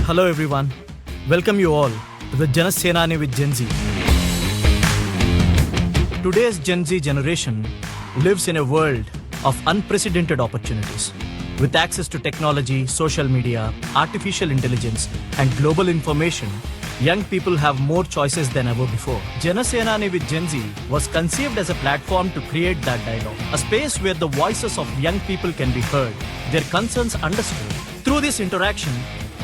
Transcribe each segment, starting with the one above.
Hello everyone, welcome you all to the Janasenani with Gen Z. Today's Gen Z generation lives in a world of unprecedented opportunities. With access to technology, social media, artificial intelligence, and global information, young people have more choices than ever before. Janasenani with Gen Z was conceived as a platform to create that dialogue, a space where the voices of young people can be heard, their concerns understood. Through this interaction,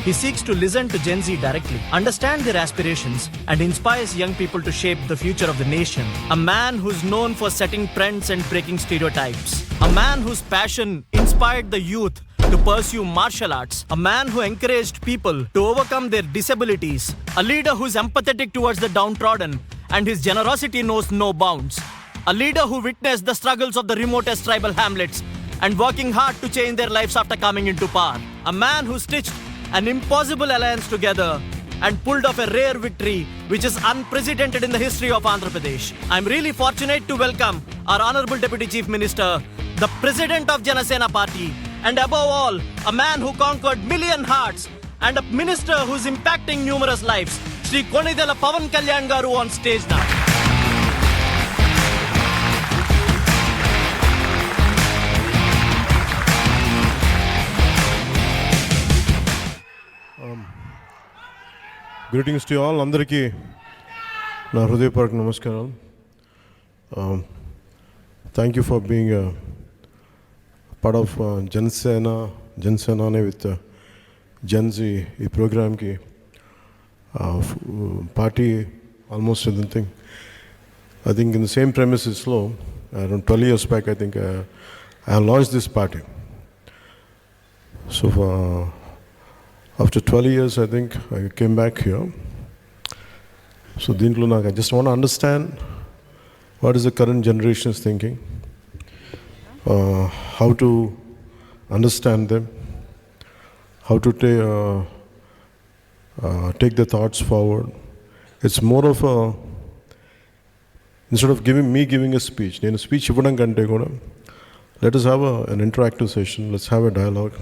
he seeks to listen to Gen Z directly, understand their aspirations, and inspires young people to shape the future of the nation. A man who's known for setting trends and breaking stereotypes. A man whose passion inspired the youth to pursue martial arts. A man who encouraged people to overcome their disabilities. A leader who's empathetic towards the downtrodden, and his generosity knows no bounds. A leader who witnessed the struggles of the remotest tribal hamlets and working hard to change their lives after coming into power. A man who stitched an impossible alliance together and pulled off a rare victory which is unprecedented in the history of Andhra Pradesh. I'm really fortunate to welcome our Honorable Deputy Chief Minister, the President of Janasena Party, and above all, a man who conquered million hearts and a minister who's impacting numerous lives, Shri Konidela Pavan Kalyan Garu on stage now. Greetings to you all. Andariki na hrudayapark namaskaram. Thank you for being a part of Janasenani with Gen Z. This program ki party almost anything. I think in the same premises around 12 years back, I think I have launched this party. So after 12 years, I think I came back here. So I just want to understand what is the current generation's thinking, how to understand them, how to take the thoughts forward. It's more of a, instead of giving a speech, let us have an interactive session, let's have a dialogue.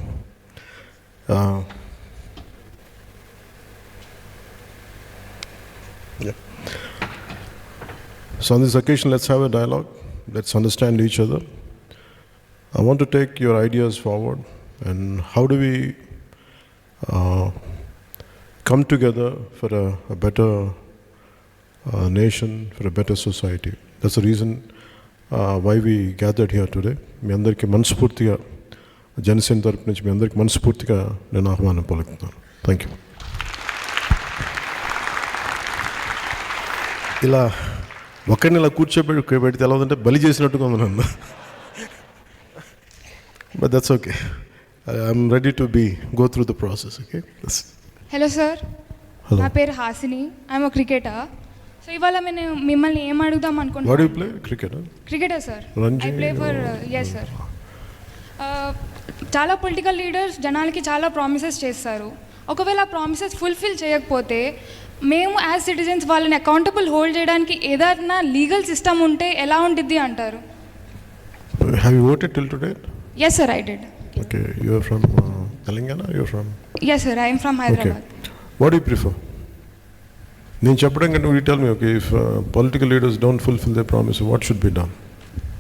So on this occasion, let's have a dialogue. Let's understand each other. I want to take your ideas forward, and how do we come together for a better nation, for a better society. That's the reason why we gathered here today. మీ అందరికీ మనస్ఫూర్తిగా జనసేన తరపు నుంచి మీ అందరికీ మనస్ఫూర్తిగా నేను ఆహ్వానం పలుకుతున్నాను. Thank you. ఇలా ఒకరిని ఇలా కూర్చోబెడితే ఎలా ఉందంటే బలి చేసినట్టుగా ఉంది నన్ను. But that's okay. I'm ready to go through the process. Okay. Hello sir, నా పేరు Hasini, I'm a cricketer. So ఇవాళ నేను మిమ్మల్ని ఏం అడుగుదాం అనుకుంటున్నాను. What do you play? Cricketer sir. I play for yes sir. చాలా పొలిటికల్ లీడర్స్ జనాలకి చాలా ప్రామిసెస్ చేస్తారు. ఒకవేళ ఆ ప్రామిసెస్ ఫుల్ఫిల్ చేయకపోతే మేము యాజ్ సిటిజన్స్ వాళ్ళని అకౌంటబుల్ హోల్డ్ చేయడానికి ఏదైనా లీగల్ సిస్టమ్ ఉంటే ఎలా ఉంటుంది అంటారు? Have you voted till today? Yes sir, I did. Okay, you are from Telangana? You are from? Yes sir, I am from Hyderabad. Okay. What do you prefer? నేను చెప్పడం కంటే you tell me, okay, if political leaders don't fulfill their promise, what should be done?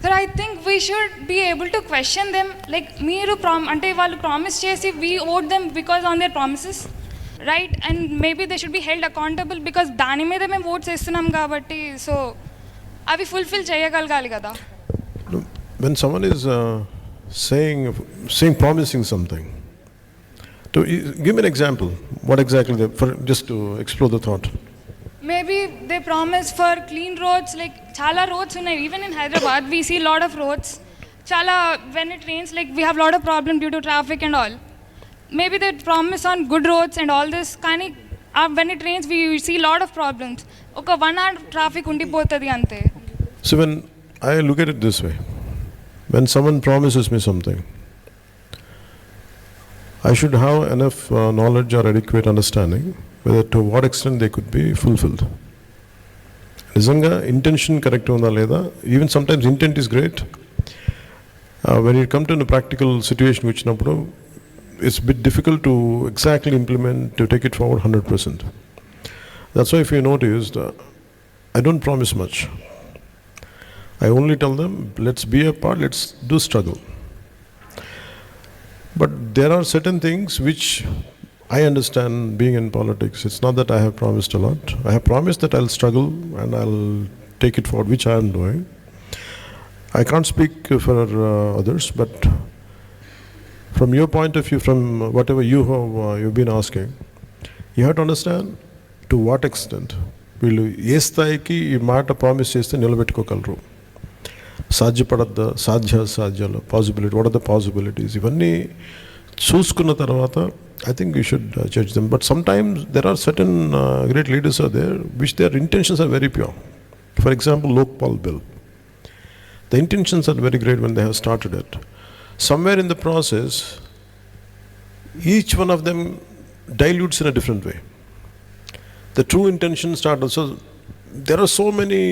Sir, I think we should be able to question them. Like మీరు అంటే వాళ్ళు promise చేసి we owed them because on their promises. Right, and maybe they should be held accountable because దాని మీద మేము oats వేస్తున్నాం కాబట్టి so అవి ఫుల్ఫిల్ చేయగలగాలి కదా. When someone is saying promising something, to give me an example. What exactly just to explore the thought. Maybe they promise for clean roads, like chala roads ఉన్నాయి. Even in Hyderabad we see lot of roads. Chala when it rains, like we have lot of problem due to traffic and all. Maybe they promise on good roads and all this. Kani when it rains we see lot of problems. Oka 1 hour traffic undipotadi ante. So when I look at it this way, when someone promises me something, I should have enough knowledge or adequate understanding whether to what extent they could be fulfilled. నిజంగా intention correct ఉందా లేదా? Even sometimes intent is great. When you come to a practical situation, it's a bit difficult to exactly implement, to take it forward 100%. That's why if you noticed, I don't promise much. I only tell them, let's be a part, let's do struggle. But there are certain things which I understand being in politics. It's not that I have promised a lot. I have promised that I'll struggle and I'll take it forward, which I am doing. I can't speak for others, but from your point of view, from whatever you've been asking, you have to understand to what extent వీళ్ళు ఏ స్థాయికి ఈ మాట promise చేస్తే నిలబెట్టుకోగలరు, సాధ్యపడద్దా, సాధ్యాలు, possibility, what are the possibilities, ఇవన్నీ చూసుకున్న తర్వాత I think we should judge them. But sometimes there are certain great leaders are there which their intentions are very pure. For example, Lokpal bill. The intentions are very great when they have started it. Somewhere in the process, each one of them dilutes in a different way. The true intention started. So there are so many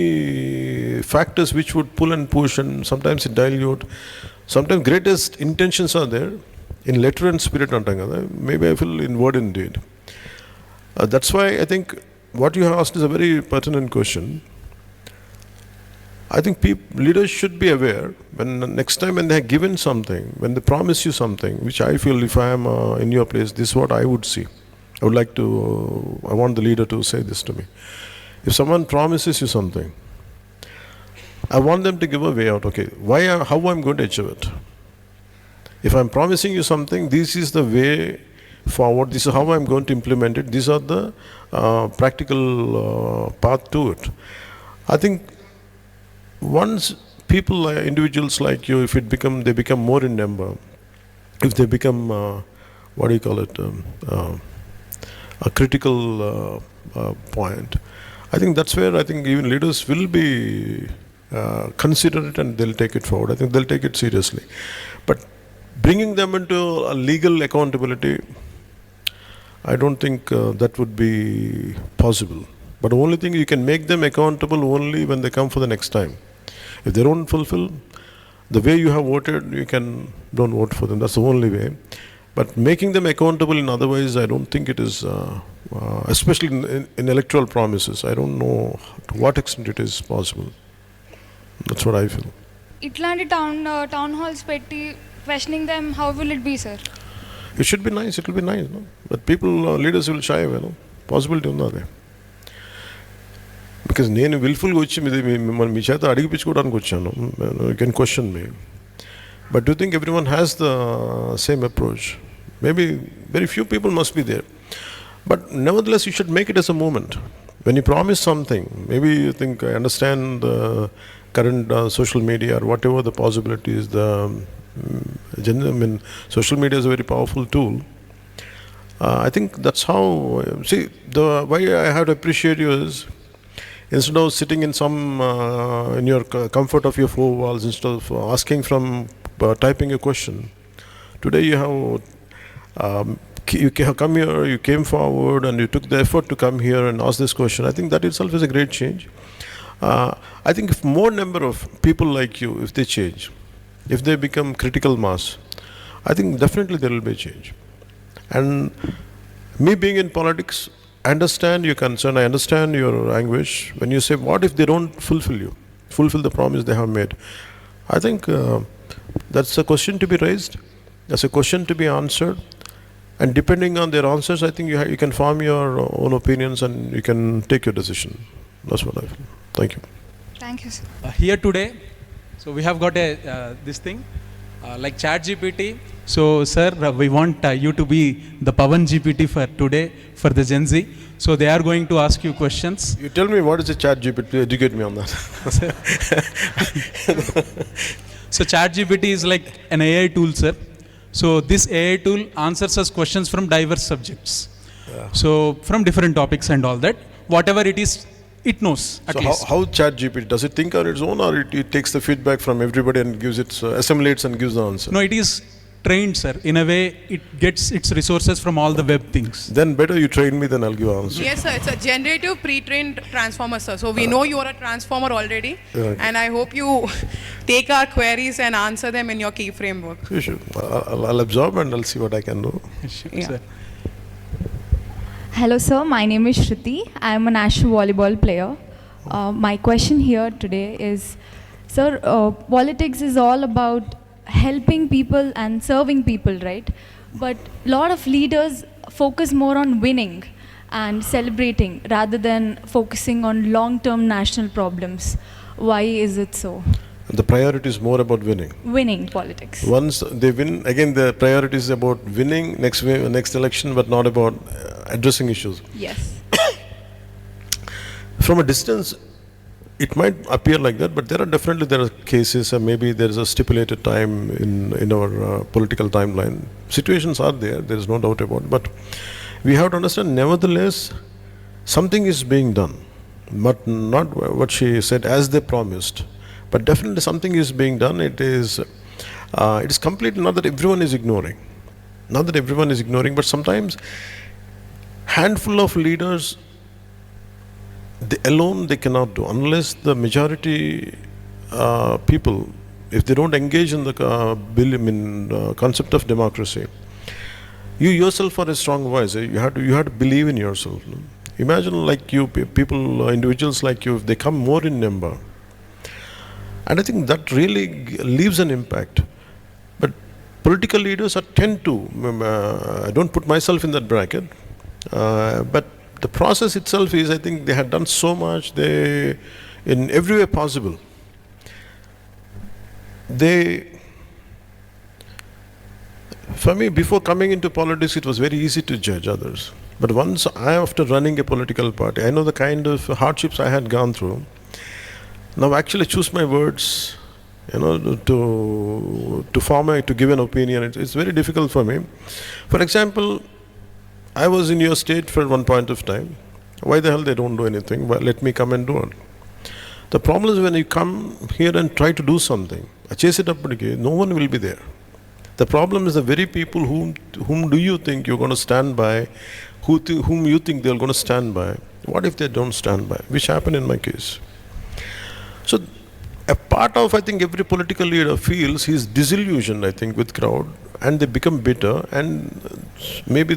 factors which would pull and push, and sometimes it dilute. Sometimes greatest intentions are there in letter and spirit. Maybe I feel in word and deed. That's why I think what you have asked is a very pertinent question. I think leaders should be aware when next time when they have given something, when they promise you something, which I feel if I am in your place, this is what I would see. I want the leader to say this to me. If someone promises you something, I want them to give a way out. Okay, how I'm going to achieve it. If I'm promising you something, this is the way forward, this is how I'm going to implement it, these are the practical path to it. I think once people, individuals like you, if they become more in number, if they become, a critical point, I think that's where I think even leaders will be considerate and they'll take it forward. I think they'll take it seriously. But bringing them into a legal accountability, I don't think that would be possible. But the only thing, you can make them accountable only when they come for the next time. If they don't fulfill the way you have voted, don't vote for them. That's the only way. But making them accountable in other ways, I don't think it is, especially in electoral promises. I don't know to what extent it is possible. That's what I feel. ఇట్లాంటి town halls పెట్టి questioning them, how will it be, sir? It should be nice. It will be nice, no? But people, leaders will shy away, no? Possibility ఉందా అదే? Because నేను విల్ఫుల్గా వచ్చి మీ చేత అడిగిపించుకోవడానికి వచ్చాను. You can question me. But do you think everyone has the same approach? Maybe very few people must be there. But nevertheless, you should make it as a movement. When you promise something, maybe you think, I understand the current social media or whatever the possibilities, social media is a very powerful tool. I think that's how, why I have to appreciate you is, instead of sitting in in your comfort of your four walls, instead of asking typing a question, today you have come here, you came forward and you took the effort to come here and ask this question. I think that itself is a great change. I think if more number of people like you, if they change, if they become critical mass, I think definitely there will be a change. And me being in politics, I understand your concern, I understand your anguish when you say, what if they don't fulfill the promise they have made? I think that's a question to be raised, that's a question to be answered, and depending on their answers, I think you can form your own opinions and you can take your decision. That's what I feel. Thank you. Thank you, sir. Here today, so we have got this thing like Chat GPT. So sir, we want you to be the Pavan GPT for today for the Gen Z. So they are going to ask you questions. You tell me what is a Chat GPT, educate me on that. So Chat GPT is like an AI tool, sir. So this AI tool answers us questions from diverse subjects. Yeah. So from different topics and all that, whatever it is, it knows at least. How Chat GPT, does it think on its own, or it takes the feedback from everybody and gives it, assimilates and gives the answer? No, it is trained, sir. In a way, it gets its resources from all the web things. Then better you train me, then I'll give answer. Yes, sir. It's a generative pre-trained transformer, sir. So we know you are a transformer already, Right. and I hope you take our queries and answer them in your key framework. Sure. I'll absorb and I'll see what I can do. Sure, Yeah. sir. Hello, sir. My name is Shruti. I am a national volleyball player. My question here today is, sir, politics is all about helping people and serving people, right? But a lot of leaders focus more on winning and celebrating rather than focusing on long-term national problems. Why is it so? The priority is more about winning. Winning politics. Once they win, again the priority is about winning next election, but not about addressing issues. Yes. From a distance, it might appear like that, but there are cases, and maybe there is a stipulated time in our political timeline. Situations are there. There is no doubt about it. But we have to understand, nevertheless, something is being done, but not what she said as they promised. But definitely something is being done. It is completely not that everyone is ignoring. Not that everyone is ignoring, but sometimes handful of leaders alone they cannot do, unless the majority people, if they don't engage in the concept of democracy. You yourself are a strong voice. You have to believe in yourself. Imagine like you people, individuals like you, if they come more in number. And I think that really leaves an impact. But political leaders tend to, I don't put myself in that bracket, but the process itself is, I think they had done so much, in every way possible. For me, before coming into politics, it was very easy to judge others. But once after running a political party, I know the kind of hardships I had gone through. Now actually choose my words, to give an opinion. It's very difficult for me. For example, I was in your state for one point of time. Why the hell they don't do anything? Well, let me come and do it. The problem is when you come here and try to do something, chase it up again, no one will be there. The problem is the very people whom do you think you're going to stand by, whom you think they're going to stand by. What if they don't stand by? Which happened in my case. So a part of, I think, every political leader feels he's disillusioned, I think, with crowd, and they become bitter, and maybe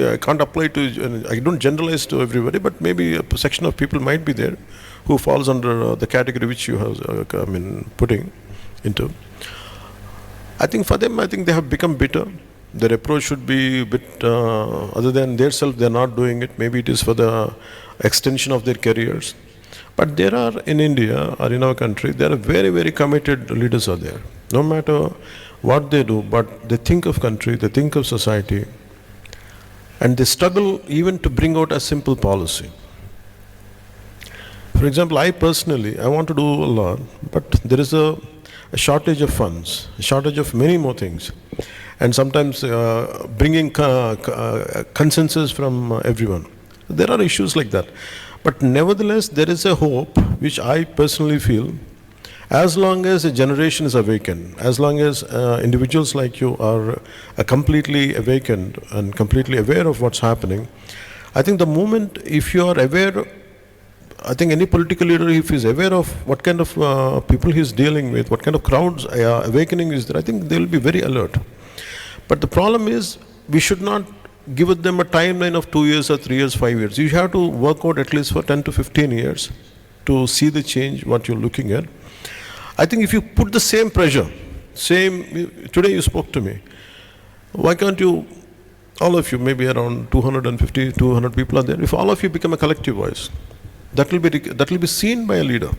I can't apply to, I don't generalize to everybody, but maybe a section of people might be there who falls under the category which you have putting into. I think for them, I think they have become bitter. Their approach should be a bit, other than their self, they're not doing it. Maybe it is for the extension of their careers. But there are, in India or in our country, there are very, very committed leaders are there. No matter what they do, but they think of country, they think of society, and they struggle even to bring out a simple policy. For example, I personally, I want to do a lot, but there is a shortage of funds, a shortage of many more things, and sometimes bringing consensus from everyone. There are issues like that. But nevertheless, there is a hope, which I personally feel, as long as a generation is awakened, as long as individuals like you are completely awakened and completely aware of what's happening. I think the moment, if you are aware, I think any political leader, if he is aware of what kind of people he is dealing with, what kind of crowds awakening is there, I think they will be very alert. But the problem is, we should not give them a timeline of 2 years or 3 years, 5 years. You have to work out at least for 10 to 15 years to see the change, what you're looking at. I think if you put the same pressure, today you spoke to me, why can't you, all of you, maybe around 250, 200 people are there, if all of you become a collective voice, that will be seen by a leader,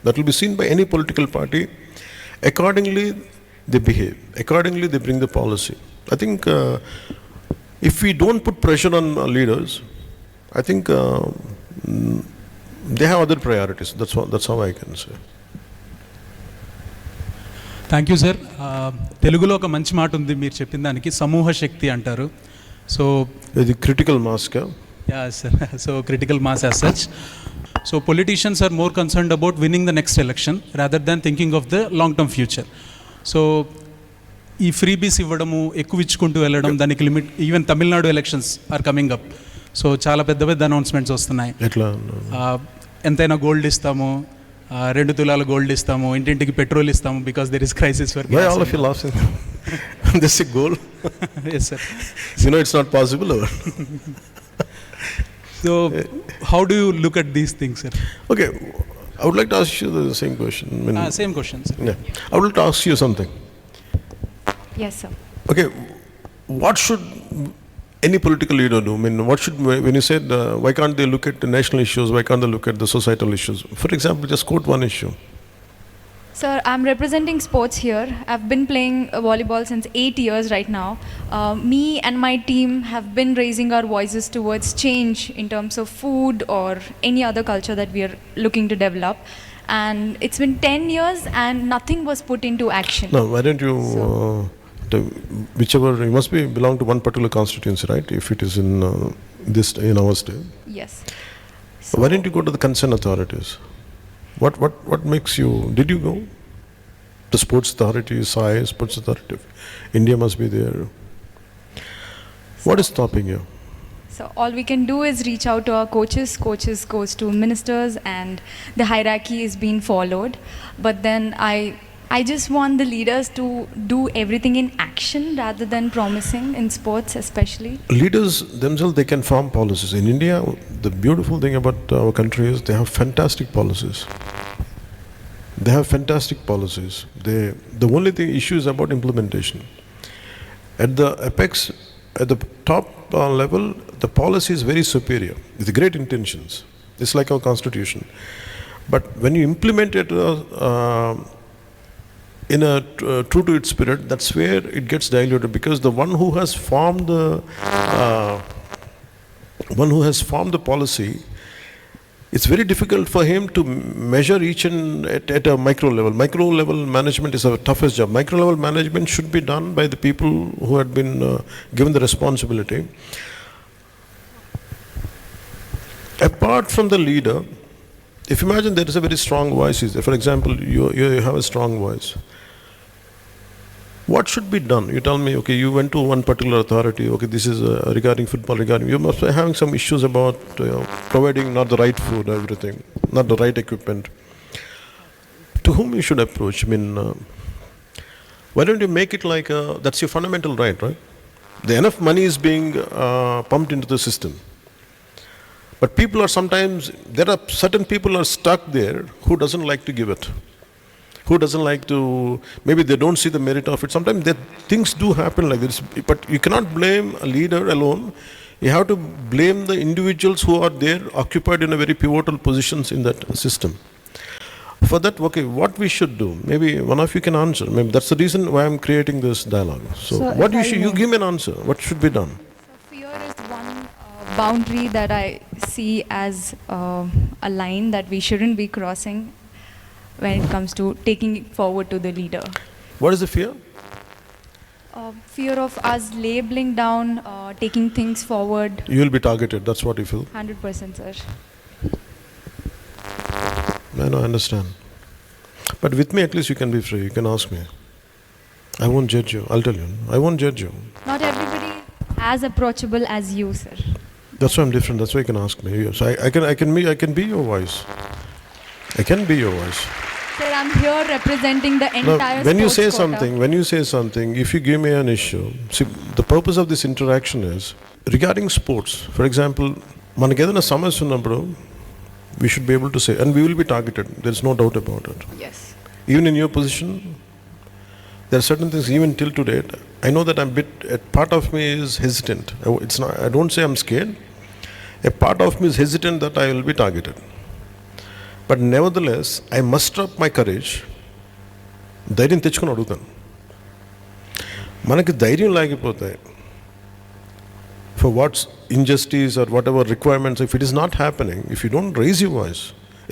that will be seen by any political party. Accordingly, they behave. Accordingly, they bring the policy. I think if we don't put pressure on leaders, I think they have other priorities. That's how I can say. Thank you sir. తెలుగులో ఒక మంచి మాట ఉంది మీరు చెప్పిన దానికి, సమూహ శక్తి అంటారు. సో ఇది క్రిటికల్ మాస్ కా? Yeah sir. So critical mass as such. So politicians are more concerned about winning the next election rather than thinking of the long term future. So ఈ ఫ్రీబీస్ ఇవ్వడము, ఎక్కువ ఇచ్చుకుంటూ వెళ్ళడం, దానికి limit. Even Tamil Nadu elections are coming up. So చాలా పెద్ద పెద్ద announcements వస్తున్నాయి. ఎట్లా? ఎంతైనా గోల్డ్ ఇస్తాము, 2 తులాల గోల్డ్ ఇస్తాము, ఇంటింటికి పెట్రోల్ ఇస్తాము, because there is crisis for Why all of you laughing? This is a goal. Yes sir. You know it's not possible. Or? So how do you look at these things sir? Okay, I would like to ask you the same question. Same question sir. Yeah, I would like to ask you something. Yes, sir. Okay, what should any political leader do? I mean, what should, when you said why can't they look at the national issues, why can't they look at the societal issues? For example, just quote one issue. Sir, I'm representing sports here. I've been playing volleyball since 8 years right now. Me and my team have been raising our voices towards change in terms of food or any other culture that we are looking to develop. And it's been 10 years and nothing was put into action. Now, why don't you, whichever, you must be belong to one particular constituency, right? If it is in in our state. Yes. Why don't you go to the concerned authorities? What makes you? Did you go? The sports authority, SAI, sports authority, India must be there. What is stopping you? So all we can do is reach out to our coaches. Coaches goes to ministers, and the hierarchy is being followed. But then I just want the leaders to do everything in action rather than promising in sports, especially. Leaders themselves, they can form policies. In India, the beautiful thing about our country is they have fantastic policies. They have fantastic policies. The only thing issue is about implementation. At the apex, at the top level, the policy is very superior with great intentions. It's like our constitution. But when you implement it in a true to its spirit, that's where it gets diluted, because the one who has formed the policy, it's very difficult for him to measure each and at a micro level. Micro level management is the toughest job. Micro level management should be done by the people who had been given the responsibility. Apart from the leader, if you imagine there is a very strong voice, for example, you have a strong voice. What should be done? You tell me, okay, you went to one particular authority, okay, this is regarding football, you must be having some issues about providing not the right food, everything, not the right equipment. To whom you should approach? I mean, why don't you make it like, that's your fundamental right? Enough money is being pumped into the system. But people are sometimes, there are certain people are stuck there who doesn't like to give it. Who doesn't like to, maybe they don't see the merit of it. Sometimes things do happen like this, but you cannot blame a leader alone. You have to blame the individuals who are there occupied in a very pivotal positions in that system. For that, okay, what we should do, maybe one of you can answer. Maybe that's the reason why I'm creating this dialogue. So what you give me an answer. What should be done? So fear is one boundary that I see as a line that we shouldn't be crossing when it comes to taking it forward to the leader. What is the fear? Fear of us labeling down, taking things forward. You will be targeted, that's what you feel? 100%, sir. I understand. But with me, at least you can be free. You can ask me. I won't judge you. I'll tell you. I won't judge you. Not everybody as approachable as you, sir. That's why I'm different. That's why you can ask me. So I can be your voice. I can be your voice. Sir, I'm here representing the entire when you sports say quota. something, if you give me an issue, see, the purpose of this interaction is regarding sports. For example, మనకి ఏదైనా సమస్య ఉన్నప్పుడు we should be able to say, and we will be targeted. There's no doubt about it. Yes. Even in your position, there are certain things, even till today, I know that a part of me is hesitant. I don't say I'm scared. A part of me is hesitant that I will be targeted. But nevertheless, I muster up my courage. ధైర్యం తెచ్చుకొని అడుగుతాను. మనకి ధైర్యం లేకపోతే for what's injustice or whatever requirements, if it is not happening, if you don't raise your voice,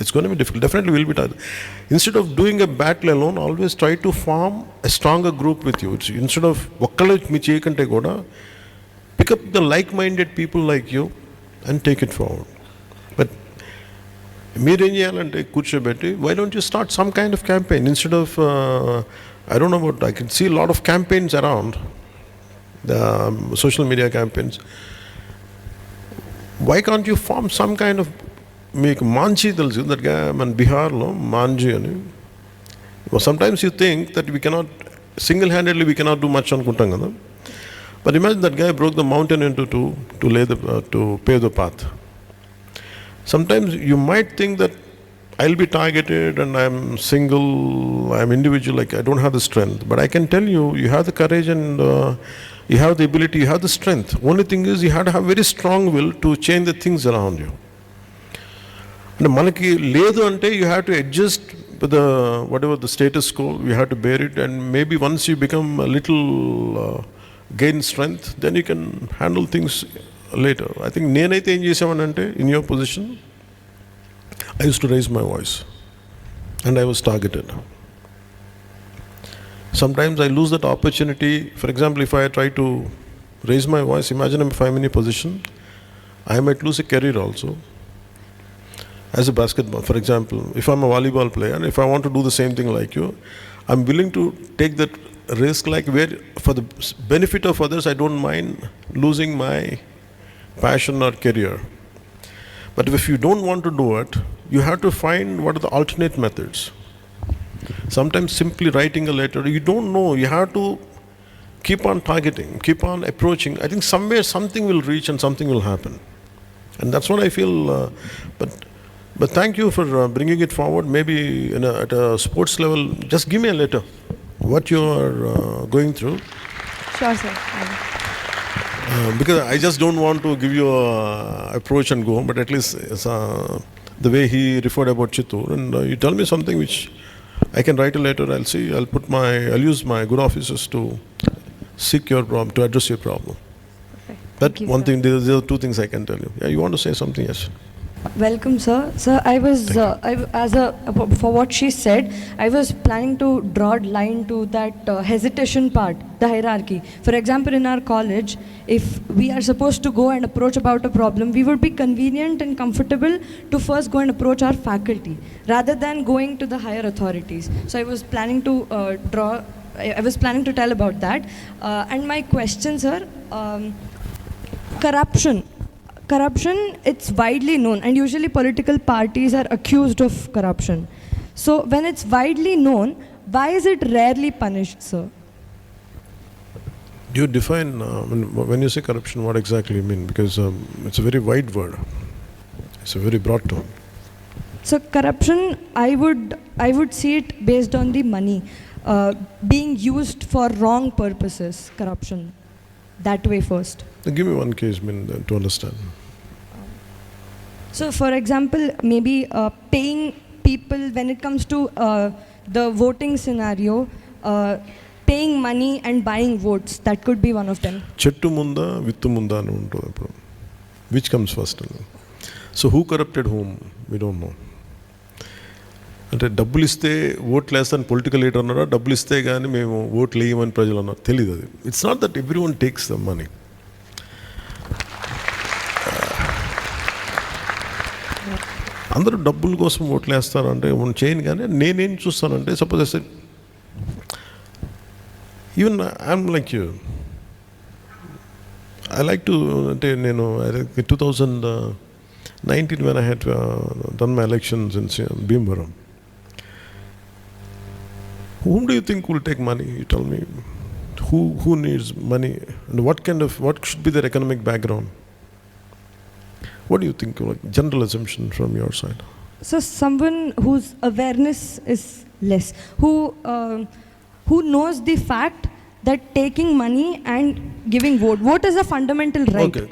it's going to be difficult. Definitely will be tired. Instead of doing a battle alone, always try to form a stronger group with you. Instead of ఒక్కళ్ళే మీ చేయకంటే కూడా pick up the like-minded people like you and take it forward. But మీరేం చేయాలంటే కూర్చోబెట్టి, why don't you start some kind of campaign instead of I don't know about, I can see a lot of campaigns around, the social media campaigns. Why can't you form some kind of, make Manji tells you that guy in Bihar, Manji. Well, sometimes you think that we cannot, single-handedly we cannot do much on Kuntanga. But imagine that guy broke the mountain into two to pave the path. Sometimes you might think that I'll be targeted and I'm single, I'm individual, like I don't have the strength. But I can tell you, you have the courage and you have the ability, you have the strength. Only thing is you have to have very strong will to change the things around you. And manaki ledu ante you have to adjust with the whatever the status quo, you have to bear it, and maybe once you become a little gain strength, then you can handle things later. I think nenaithe em chesavanante in your position, I used to raise my voice and I was targeted. Sometimes I lose that opportunity. For example, if I try to raise my voice, imagine if I'm in a position, I might lose a career also. As a basketball, for example, if I'm a volleyball player and if I want to do the same thing like you, I'm willing to take that risk, like where for the benefit of others, I don't mind losing my passion or career. But if you don't want to do it, you have to find what are the alternate methods. Sometimes simply writing a letter, you don't know, you have to keep on targeting, keep on approaching. I think somewhere something will reach and something will happen. And that's what I feel. But thank you for bringing it forward. Maybe at a sports level, just give me a letter, what you are going through. Sure, sir. Because I just don't want to give you a approach and go, but at least the way he referred about Chittoor, and you tell me something which I can write a letter, I'll see, I'll use my good officers to seek your problem, to address your problem. Perfect. That one thing, there are two things I can tell you. Yeah, you want to say something? Yes. Welcome, sir. Sir, I was, for what she said, I was planning to draw a line to that hesitation part, the hierarchy. For example, in our college, if we are supposed to go and approach about a problem, we would be convenient and comfortable to first go and approach our faculty, rather than going to the higher authorities. So I was planning to tell about that. And my question, sir, Corruption, it's widely known, and usually political parties are accused of corruption. So when it's widely known, why is it rarely punished, sir? Do you define, when you say corruption, what exactly you mean? Because it's a very wide word. It's a very broad term. So corruption, I would see it based on the money being used for wrong purposes, corruption. That way first. Give me one case, to understand. So, for example, maybe paying people, when it comes to the voting scenario, paying money and buying votes, that could be one of them. Chettu munda, vittu munda anu untundi. Which comes first? So, who corrupted whom? We don't know. అంటే డబ్బులు ఇస్తే ఓట్లు వేస్తాను political leader అన్నారా, డబ్బులు ఇస్తే కానీ మేము ఓట్లు వేయమని ప్రజలు అన్నారు, తెలియదు అది. It's not that everyone takes the money. అందరూ డబ్బుల కోసం ఓట్లు వేస్తారంటే చేయను. కానీ నేనేం చూస్తానంటే, suppose even I'm like you, I like to, అంటే నేను 2019 when I had done my elections in Bhimvaram. Whom do you think will take money? You tell me. Who needs money? And what should be their economic background? What do you think? Like general assumption from your side. So someone whose awareness is less, who knows the fact that taking money and giving vote is a fundamental right. Okay.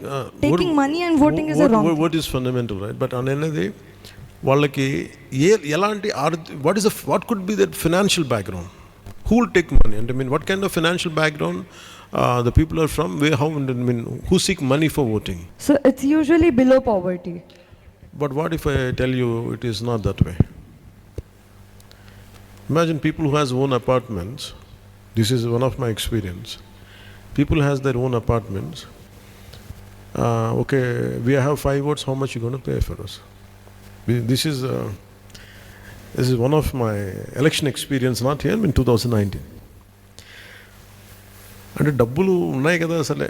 Taking money and voting is a wrong. What is fundamental right? But on another, వాళ్ళకి ఎలాంటి what could be their financial background? Who will take money? And what kind of financial background the people are from? Who seek money for voting? So it's usually below poverty. But what if I tell you it is not that way? Imagine people who has own apartments. This is one of my experience. People has their own apartments. Okay, we have 5 votes. How much you going to pay for us? This is one of my election experience, not here, in 2019. అంటే డబ్బులు ఉన్నాయి కదా, అసలే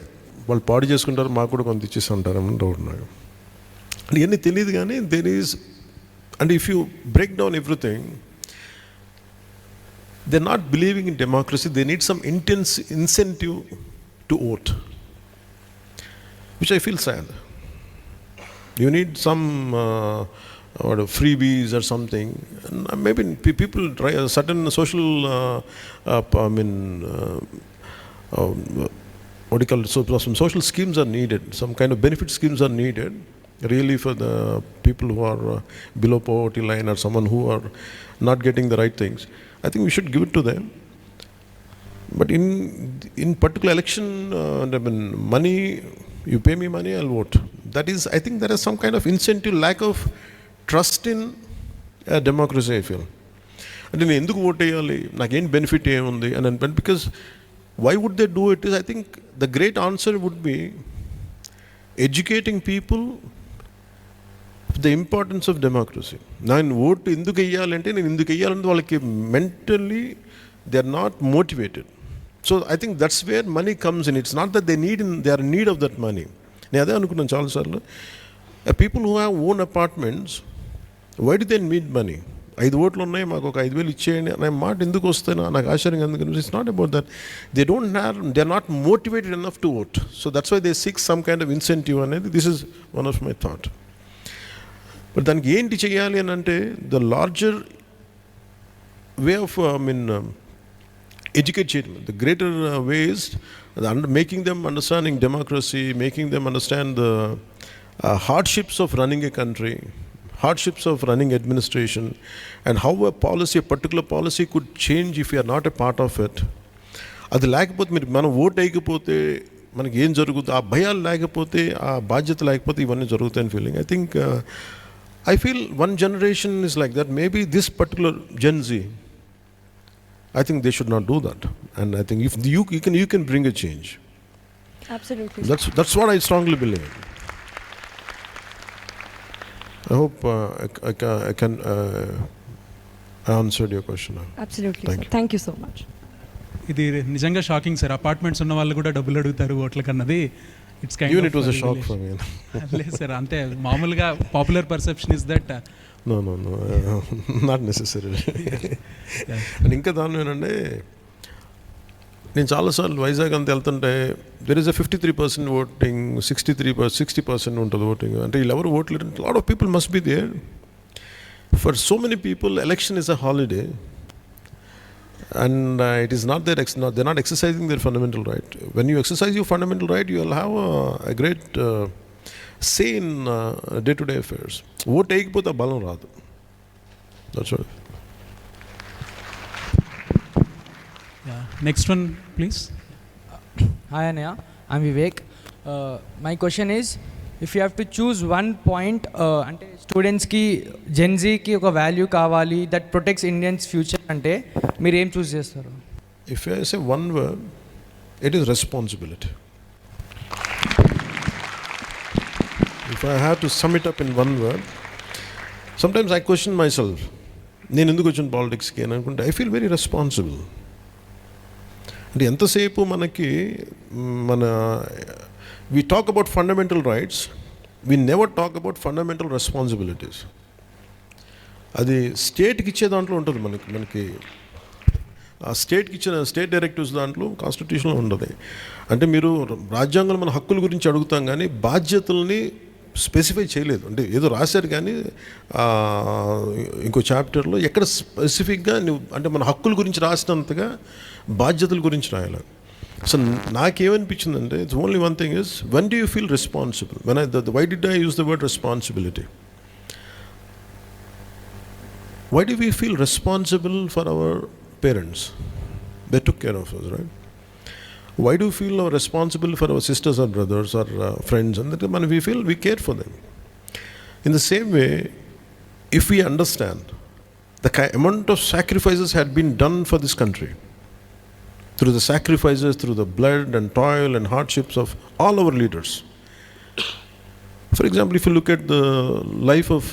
వాళ్ళు పాడు చేసుకుంటారు, మాకు కూడా కొంత ఇచ్చేసి ఉంటారని డౌట్ నాకు. అంటే ఇవన్నీ తెలియదు కానీ there is, and if you break down everything, they are not believing in democracy, they need some intense incentive to vote, which I feel sad. You need some freebies or something. And maybe people try a certain social, what do you call it? So some social schemes are needed. Some kind of benefit schemes are needed, really, for the people who are below poverty line or someone who are not getting the right things. I think we should give it to them. But in particular election, money, you pay me money, I'll vote. That is, I think there is some kind of incentive, lack of trust in democracy, I feel. అంటే నేను ఎందుకు vote వేయాలి, నాకేం benefit ఏముంది అని, because why would they do it is, I think the great answer would be educating people the importance of democracy. నేను vote ఎందుకు వేయాలంటే, నేను ఎందుకు వేయాలంటే వాళ్ళకి mentally they are not motivated. So I think that's where money comes in. It's not that they are in need of that money. నేను అదే అనుకున్నాను చాలాసార్లు, people who have own apartments, why do they need money? 5 ఓట్లు ఉన్నాయి, మాకు ఒక 5,000 ఇచ్చేయండి అనే మాట ఎందుకు వస్తాయి నాకు ఆశ్చర్యంగా. ఎందుకంటే it's not about that, they are not motivated enough to vote. So that's why they seek some kind of incentive అనేది. This is one of my thought. But దానికి ఏంటి చేయాలి అని అంటే, the larger way of educate children. The greater way is making them understanding democracy, making them understand the hardships of running a country, hardships of running administration, and how a particular policy could change if you are not a part of it. అది లేకపోతే, మీరు మనం vote వేయకపోతే మనకి ఏం జరుగుతుంది, ఆ భయాలు లేకపోతే, ఆ బాధ్యత లేకపోతే ఇవన్నీ జరుగుతాయని feeling. I think I feel one generation is like that. Maybe this particular Gen Z, I think they should not do that. And I think if you can bring a change. Absolutely. That's what I strongly believe. I hope I can I answered your question now. Absolutely. Thank Sir. you. Thank you so much. ఇది నిజంగా shocking sir. Apartments ఉన్న వాళ్ళు కూడా డబ్బులు అడుగుతారు ఓట్లకన్నది. It's kind Even it was a shock for me. లేదు sir, అంతే మామూలుగా popular perception is that. No, not necessarily. And ఇంకా దాని ఏంటంటే, నేను చాలాసార్లు వైజాగ్ అంతా వెళ్తుంటే, దెర్ ఇస్ a 53% ఓటింగ్, 60% ఉంటుంది ఓటింగ్. అంటే వీళ్ళెవరు ఓట్లేరు. Lot of people must be there. For so many people election is a holiday, and it is not they're not exercising their fundamental right. When you exercise your fundamental right, you will have a great say in day-to-day affairs. Vote వేయకపోతే ఆ బలం రాదు. That's all. Next one please. Hi Anaya, I'm Vivek. My question is, if you have to choose one point, అంటే స్టూడెంట్స్కి జెన్జీకి ఒక value కావాలి that protects Indians future అంటే మీరు ఏం చూస్ చేస్తారు? If I say one word, it is responsibility. If I have to sum it up in one word, sometimes I question myself. నేను ఎందుకు వచ్చిన పాలిటిక్స్కి అని అనుకుంటే, ఐ ఫీల్ వెరీ రెస్పాన్సిబుల్. అంటే ఎంతసేపు మనకి we talk about fundamental rights, we never talk about fundamental responsibilities. అది స్టేట్కి ఇచ్చే దాంట్లో ఉంటుంది. మనకి ఆ స్టేట్కి ఇచ్చిన స్టేట్ డైరెక్టివ్స్ దాంట్లో కాన్స్టిట్యూషన్లో ఉంటుంది. అంటే మీరు రాజ్యాంగంలో మన హక్కుల గురించి అడుగుతాం కానీ బాధ్యతల్ని స్పెసిఫై చేయలేదు. అంటే ఏదో రాశారు కానీ ఇంకో చాప్టర్లో ఎక్కడ స్పెసిఫిక్గా అంటే మన హక్కుల గురించి రాసినంతగా బాధ్యతల గురించి రాయాలి. సో నాకేమనిపించిందంటే, it's only one thing is, when do you feel responsible? Why did I use the word responsibility? Why do we feel responsible for our parents? They took care of us, right? Why do we feel responsible for our sisters or brothers or friends? And that we feel we care for them. In the same way, if we understand the amount of sacrifices had been done for this country, through the sacrifices, through the blood and toil and hardships of all our leaders. For example, if you look at the life of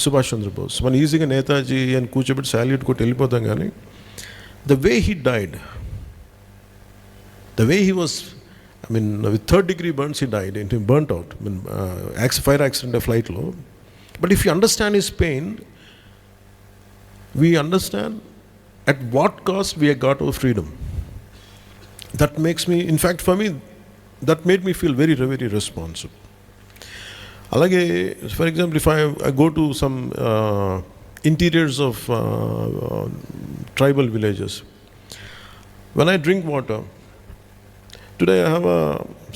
Subhash Chandra Bose, మన ఈజీగా నేతాజీ అని కూర్చోబెట్టి salute కొట్టి వెళ్ళిపోతాం కానీ the way he died, The way he was, I mean, with third-degree burns he died, and he burnt out. I mean, fire accident, flight low. But if you understand his pain, we understand at what cost we have got our freedom. That makes me, in fact, for me, that made me feel very, very responsible. Alage, for example, if I go to some interiors of tribal villages, when I drink water, today I have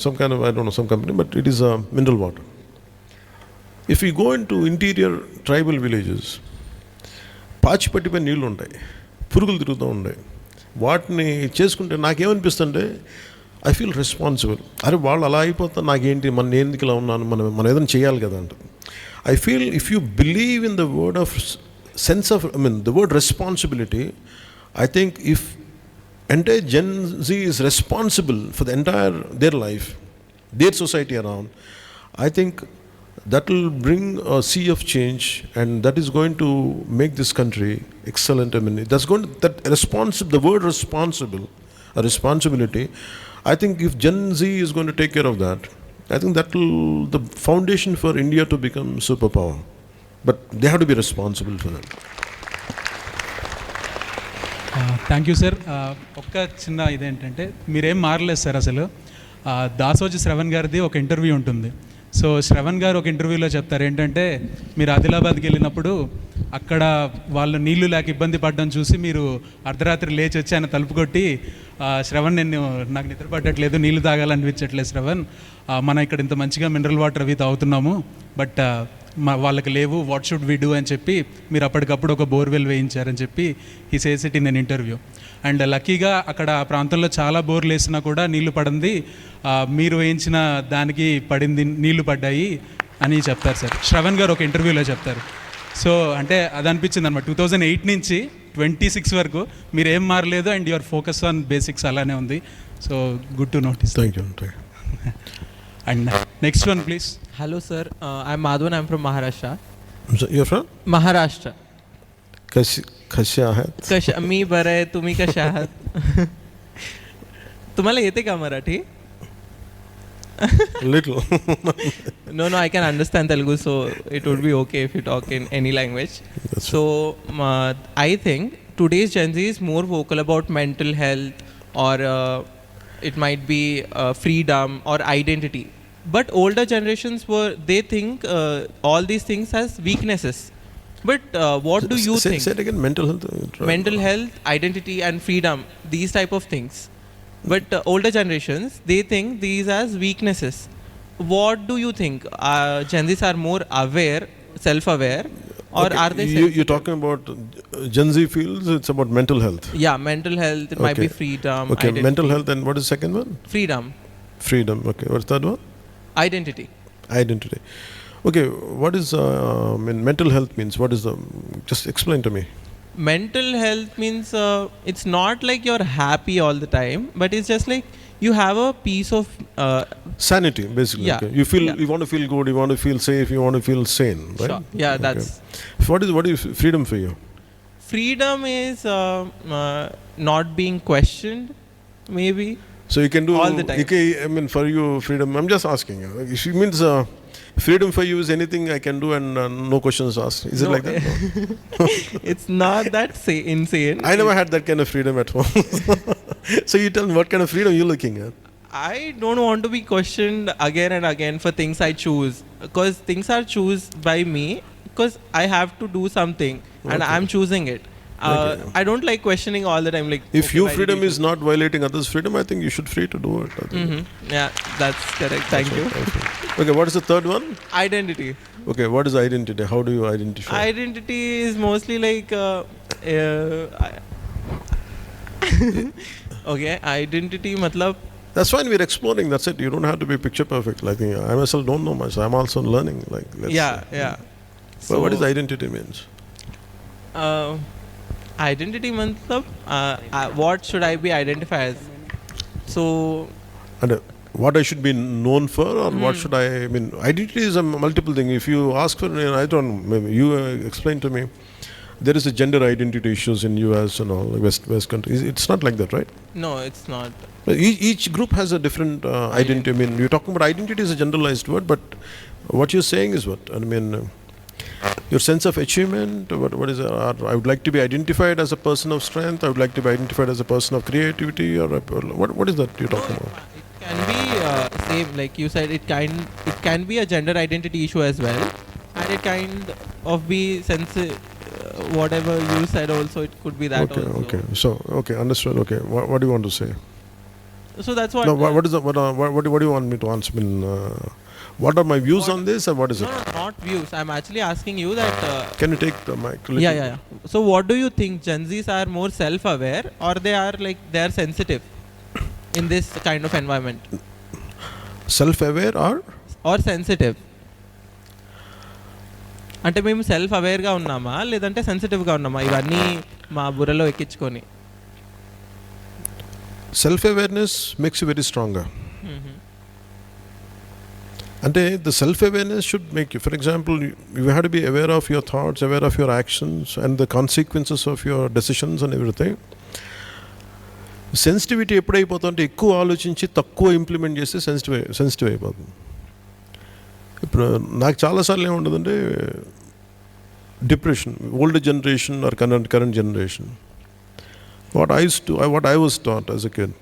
some kind of, I don't know, some company, but it is a mineral water. If we go into interior tribal villages, పాచిపట్టిపోయిన నీళ్ళు ఉంటాయి, పురుగులు తిరుగుతూ ఉంటాయి. వాటిని చేసుకుంటే నాకేమనిపిస్తుంటే I feel responsible. అరే వాళ్ళు అలా అయిపోతా నాకేంటి, నేను ఎందుకు ఇలా ఉన్నాను, మనం ఏదైనా చేయాలి కదా అంట. I feel if you believe in the word of sense of, I mean the word responsibility, I think if entire Gen Z is responsible for the entire their life, their society around, I think that will bring a sea of change, and that is going to make this country excellent. I mean, that's going to, the word responsible, a responsibility. I think if Gen Z is going to take care of that, I think that will the foundation for India to become superpower. But they have to be responsible for that. Thank you sir. ఒక్క చిన్న ఇదేంటంటే మీరేం మారలేదు sir. అసలు దాసోజి శ్రవణ్ గారిది ఒక interview ఉంటుంది. So Shravan గారు ఒక ఇంటర్వ్యూలో చెప్తారు ఏంటంటే, మీరు ఆదిలాబాద్కి వెళ్ళినప్పుడు అక్కడ వాళ్ళు నీళ్లు లేక ఇబ్బంది పడడం చూసి మీరు అర్ధరాత్రి లేచి వచ్చి ఆయన తలుపు కొట్టి, శ్రవణ్ నాకు నిద్ర పట్టట్లేదు, నీళ్లు తాగాలనిపించట్లేదు శ్రవణ్, మనం ఇక్కడ ఇంత మంచిగా మినరల్ వాటర్ అవి తాగుతున్నాము, బట్ వాళ్ళకి లేవు, వాట్ షుడ్ వి డూ అని చెప్పి మీరు అప్పటికప్పుడు ఒక బోర్వెల్ వేయించారని చెప్పి ఈ says it in an interview. And లక్కీగా అక్కడ ఆ ప్రాంతంలో చాలా బోర్లు వేసినా కూడా నీళ్లు పడింది, మీరు వేయించిన దానికి పడింది, నీళ్లు పడ్డాయి అని చెప్తారు సార్. శ్రవణ్ గారు ఒక ఇంటర్వ్యూలో చెప్తారు. సో అంటే అది అనిపించింది అనమాట. 2008 నుంచి 26 వరకు మీరు ఏం మారలేదు, and your focus on basics అలానే ఉంది. So good to notice. Thank you. And next one, please. Hello, sir. I'm Madhavan. I'm from Maharashtra. You're from? Maharashtra. कशा आहात? मी बरं आहे. तुम्ही कशा आहात? तुम्हाला येते का Marathi? Little. No, I can understand Telugu, so it would be okay if you talk in any language. That's so I think today's Gen Z is more vocal about mental health, or it might be freedom or identity. But older generations they think all these things as weaknesses. But what do you think? Say it again. Mental health. Mental health, identity and freedom, these type of things. But older generations, they think these as weaknesses. What do you think? Gen Zs are more aware, self-aware, or okay. are they you're talking about Gen Z feels it's about mental health. Yeah, mental health. It might be freedom. Okay, identity. mental health, and what is the second one? Freedom. Okay, what's the third one? Identity. Okay, what is mental health means? What is the, just explain to me. Mental health means it's not like you're happy all the time, but it's just like you have a piece of sanity, basically. Yeah. Okay. You feel, you want to feel good, you want to feel safe, you want to feel sane, right? Sure. Yeah, that's what is freedom for you? Freedom is not being questioned, maybe. So you can do all the time. Okay, I mean, for you, freedom, I'm just asking you. If it means freedom for you is anything I can do and no questions asked. Is it like that? No. It's not that insane. I never had that kind of freedom at home. So you tell me, what kind of freedom you're looking at? I don't want to be questioned again and again for things I choose, because things are chosen by me, because I have to do something and I'm choosing it. I don't like questioning all the time. Like, if your freedom is not violating others' freedom, I think you should free to do it. Yeah, that's correct. Thank you. Okay, what is the third one? Identity. Okay, what is identity? How do you identify? Identity is mostly like okay, identity matlab. That's fine, we're exploring, that's it. You don't have to be picture perfect. Like, I myself don't know much. I'm also learning. Like, yeah. So what is identity means? Identity matlab what should I be identified as? So And what I should be known for, or what should I mean? Identity is a multiple thing. If you ask for, I don't know, maybe you explain to me. There is a gender identity issues in US and all, West countries. It's not like that, right? No, it's not. Each group has a different identity. I mean, you're talking about identity is a generalized word, but what you're saying is what? I mean, your sense of achievement, what is it? I would like to be identified as a person of strength, I would like to be identified as a person of creativity, or what is that you're talking about? It can be same, like you said, it can be a gender identity issue as well, and it kind of be whatever you said also, it could be that Okay, also. okay. So, okay, understood. Okay, what do you want to say? So that's what. No, what is the, what do you want me to answer? I mean, what are my views on this, or what is No, it? no, not views. I'm actually asking you that. Can you take the mic? Yeah. So what do you think? Gen Zs are more self-aware, or they are sensitive in this kind of environment, Self-aware or sensitive? అంటే మేము self అవేర్గా ఉన్నామా లేదంటే సెన్సిటివ్గా ఉన్నామా ఇవన్నీ మా బుర్రలో ఎక్కించుకొని? self-awareness makes you very stronger. అంటే the self-awareness should make you, for example, you have to be aware of your thoughts, aware of your actions and the consequences of your decisions and everything. Sensitivity ఎప్పుడైపోతుందంటే ఎక్కువ ఆలోచించి తక్కువ implement చేస్తే sensitive అయిపోతుంది. ఇప్పుడు నాకు చాలాసార్లు ఏముంటుందంటే depression, old generation or current generation. What I was taught as a kid,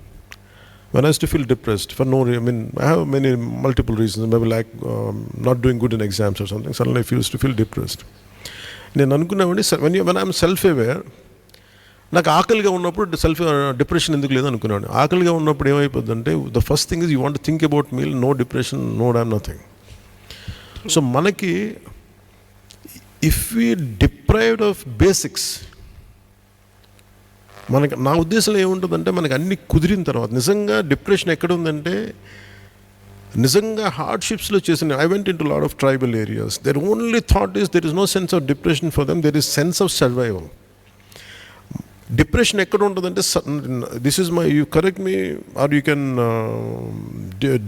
when I used to feel depressed for no reason, I mean, I have multiple reasons, maybe like not doing good in exams or something, suddenly I used to feel depressed. నేను అనుకున్నామండి, when I'm self-aware, నాకు ఆకలిగా ఉన్నప్పుడు depression ఎందుకు లేదు అనుకున్నాను. ఆకలిగా ఉన్నప్పుడు ఏమైపోతుందంటే, the first thing is you want to think about meal, no depression, no damn nothing. So మనకి if we deprived of basics, మనకి నా ఉద్దేశంలో ఏముంటుందంటే, మనకి అన్ని కుదిరిన తర్వాత నిజంగా డిప్రెషన్ ఎక్కడ ఉందంటే, నిజంగా హార్డ్షిప్స్లో చేసిన, I went in to lot of tribal areas, their only thought is there is no sense of depression for them, there is sense of survival. Depression ఎక్కడ ఉంటుందంటే, this is my, you correct me or you can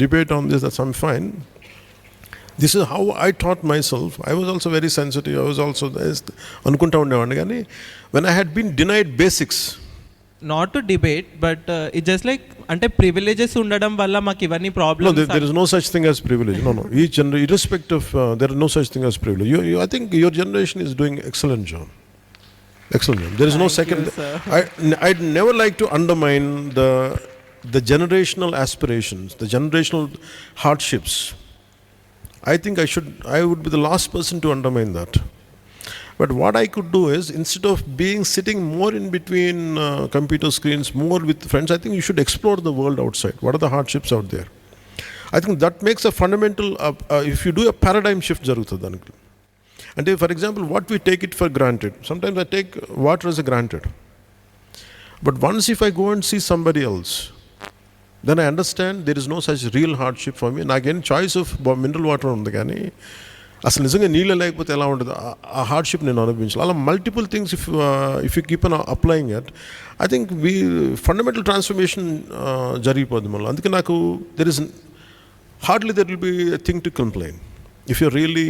debate on this, that's I'm fine. This is how I thought myself. I was also very sensitive, I was also అనుకుంటా ఉండేవాడిని. కానీ when I had been denied basics, not to debate but it just like అంటే privileges ఉండడం వల్ల మాకు ఇవన్నీ problems. No, there is no such thing as privilege. No. Each irrespective, there is no such thing as privilege. I think your generation is doing excellent job. Excellent job. There is no second. I'd never like to undermine the generational aspirations, the generational hardships. I think I would be the last person to undermine that. But what I could do is, instead of sitting more in between computer screens, more with friends, I think you should explore the world outside. What are the hardships out there? I think that makes a fundamental, if you do a paradigm shift jarugutadi daniki. And for example, what we take it for granted. Sometimes I take water as a granted. But once if I go and see somebody else, then I understand there is no such real hardship for me. And again, choice of mineral water undi gaani అసలు నిజంగా నీళ్ళు లేకపోతే ఎలా ఉంటుంది, ఆ hardship నేను అనుభవించాలి. అలా multiple things if you keep on applying it, I think fundamental transformation జరిగిపోద్ది మళ్ళీ. అందుకే నాకు there is hardly there will be a thing to complain if your really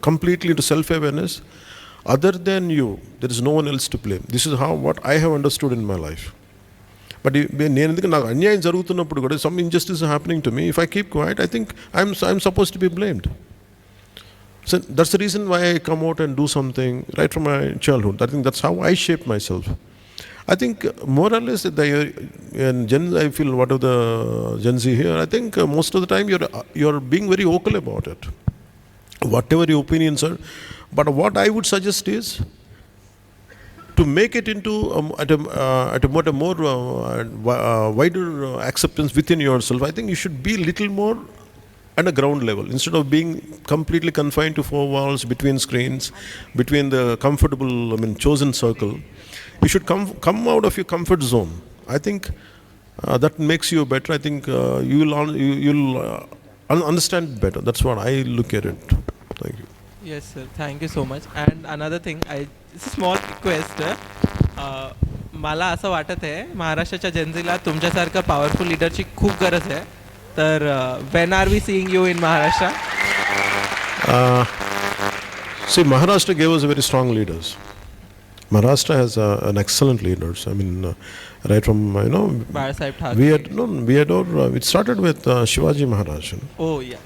completely into self awareness. Other then you, there is no one else to blame. This is what I have understood in my life. But నేను ఎందుకు, నాకు అన్యాయం జరుగుతున్నప్పుడు కూడా, some injustice happening to me, if I keep quiet, I think I'm suppose to be blamed. So that's the reason why I come out and do something right from my childhood. I think that's how I shape myself. I think more or less I feel what of the Gen Z here, I think most of the time you're being very vocal about it, whatever your opinions are. But what I would suggest is to make it into at a more wider acceptance within yourself. I think you should be little more at a ground level, instead of being completely confined to four walls, between screens, between the comfortable, chosen circle. You should come out of your comfort zone. I think that makes you better. I think you'll understand better. That's what I look at it. Thank you. Yes sir, thank you so much. And another thing, it's a small request. मला असं वाटत आहे महाराष्ट्राच्या जनतेला तुमच्यासारखं powerful लीडरची खूप गरज आहे. तर when are we seeing you in Maharashtra? See, Maharashtra gave us very strong leaders. Maharashtra has an excellent leaders. I mean, right from Bala Sahib Thackeray. we had it started with Shivaji Maharaj. Oh, yeah.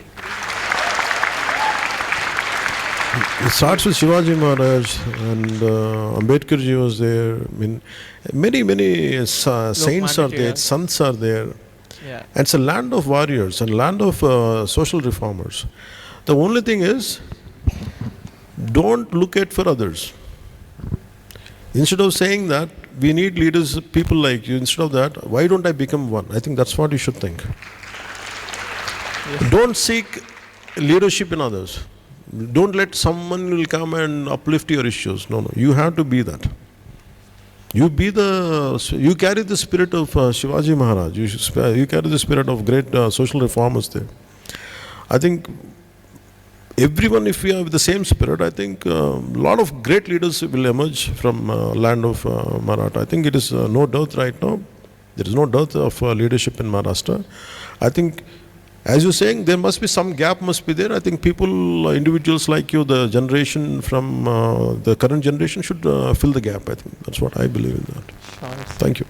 It starts with Shivaji Maharaj, and Ambedkar ji was there. I mean, many saints are there, sants are there. Yeah. And it's a land of warriors and land of social reformers. The only thing is, don't look at for others. Instead of saying that we need leaders, people like you, instead of that, why don't I become one? I think that's what you should think. Yes. Don't seek leadership in others. Don't let someone will come and uplift your issues. No. You have to be that. You carry the spirit of Shivaji Maharaj. You carry the spirit of great social reformers there. I think everyone, if we have the same spirit, I think a lot of great leaders will emerge from land of Maratha. I think it is no dearth right now. There is no dearth of leadership in Maharashtra. I think, as you're saying, there must be some gap must be there. I think people, individuals like you, the generation from the current generation should fill the gap. I think that's what I believe in that. Sure. Thank you.